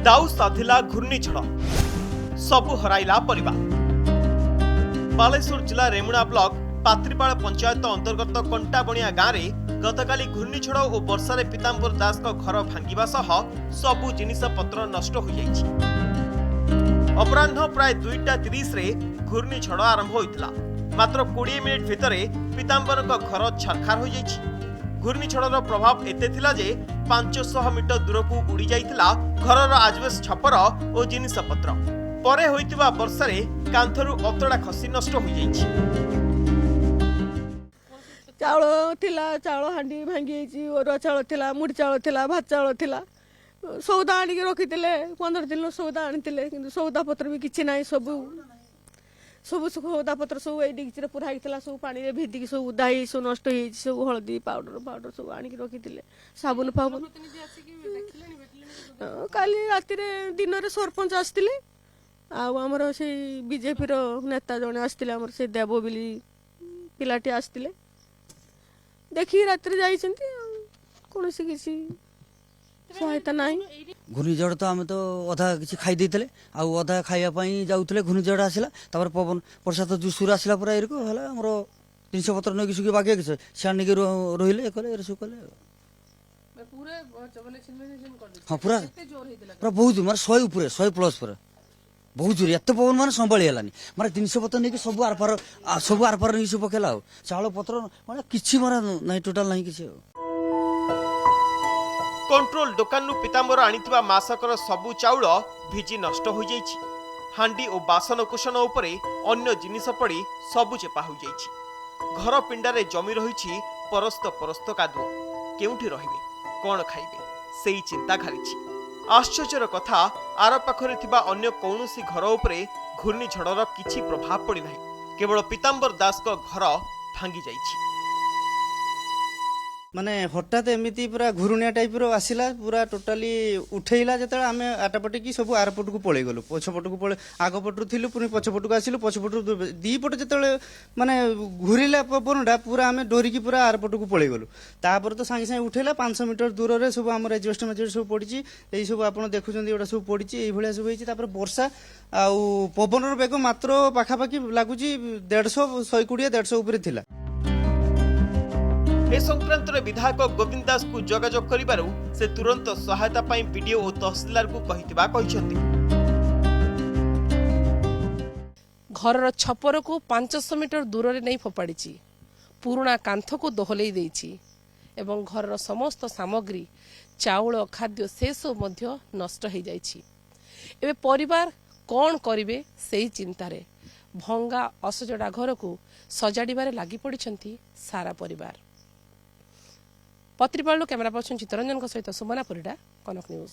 दाऊ साधिला घूर्णिझड़ सबु हराइला परिवार। बालेश्वर जिला रेमुणा ब्लॉक पात्रीपाड़ पंचायत अंतर्गत कंटाबणिया गाँव में गतकाली घूर्णिझड़ और वर्षारे पीतांबर दास घर भांगिबा सह सबु जिनिसपत्र नष्ट हो जाइछि। अपराह्न प्राय 2:30 रे घूर्णिझड़ आरंभ होइतिला। मात्र 20 मिनिट भितरे पीतांबर घर छरखार हो जाइछि। घूर्णिझड़र प्रभाव एते थिला जे 500 मीटर दूरकू उड़ी जाइतिला घरर आजबेस्ट छपर और जिनिसपत्र। परे होइतिबा वर्षारे कांथरु अतड़ा खसी नष्ट हो जाइछि। चाउल थिला, चाउल हांडी भांगी जाइछि। ओरुआ चाउल थिला, मुढ़ी चाउल थिला, भात चाउल थिला। सौदा आनिक रखिथिले 15 दिन सौदा आनिथिले, किंतु सौदा पत्र भी किछि नाही। सब सौदा पत्र सब ए डिगचरे पुरा हितला, सब पानी रे भिदी सब उदाई सब नष्ट हो सब हळदी पाउडर सब आनिक रखिथिले। साबुन काली राति रे दिन रे सरपंच आस्तिले। आमर से बीजेपी नेता जने आस्तिले, आमर से देव बिली पिलाटी आस्तिले। देखी रात्रि जाइछन्ती कोनोसी किसी सहायता नाही। घूर्णिझड़ तो आम तो अधा किसी खाई देते अधा खाइबा जाऊे घूर्णिझड़ आसला पवन वर्षा तो जोर आसला पूरा एरको है आमर जिनस पत्र नहीं सुखी बाकी सियाण नहीं रही कले सब कले। हाँ पूरा पूरा बहुत मारे 100 उपरे 100 प्लस पूरा बहुत जोर एत पवन मैंने संभाली है मारे जिनस पत्र नहीं सब आरपार नहीं सब पकेला चाउल पत्र माने किसी मारे नहीं टोटाल नहीं किसी। कंट्रोल दुकान पीतांबर आनिथिबा मासकर सबु चाउल भिजी नष्ट हो जाइछि। हांडी और बासन कुशन उपरे अन्य जिनिस पड़ी सबु चेपा हो जाइछि। घर पिंडारे जमी रहिछि परस्त परस्त कादुओ। केउठी रहिबे कोन खाइबे सेई चिंता घारिछि। आश्चर्यर कथा आर पाखरे थिबा अन्य कौनसी घर उपरे घूर्णिझड़र किछि प्रभाव पड़ी नाही। केवल पीतांबर दास को घर भांगी जाइछि। माने हठात एमती पूरा घुरुणिया टाइप आसला पूरा टोटाली उठेला जो आम आटापटे की सब आरपट को पलि गलु पछपट को आगपटू थिलु पुणी पछपट को आसिलु पछपटू दीपट जो माने घूरला पवनटा पूरा आम डोरिकी पूरा आरपट को पलि गलु। तापर तो सांगे सांगे उठेला 500 मीटर दूर में सब आम एजबेस्ट मेजबेस्ट सब पड़ी यही सब आप देखुं ये सब पड़ी ये सब होती। वर्षा आउ पवन बेग मात्र पाखापाखि लगुच 150 120 150 उपर थिला। ए संक्रांत विधायक गोविंद दास को जोगाजोग करिबारु से तुरंत सहायता पाई बीडीओ और तहसीलदार को कहितिबा कहिसंती। घर छपर को 500 मीटर दूर रे नहीं फोपाड़ी पुराना कांथ को दोहलई देछि एवं घर समस्त सामग्री चाउल खाद्य से सब मध्य नष्ट हो जाइछि। एबे परिवार कौन करिवे सेही चिंतारे भंगा असजड़ा घर को सजाड़िबारे लागि पड़िछंती सारा परिवार। पत्रीपाड़ कैमरा पर्सन चित्तरंजन सहित सुमना परिडा, कनक न्यूज।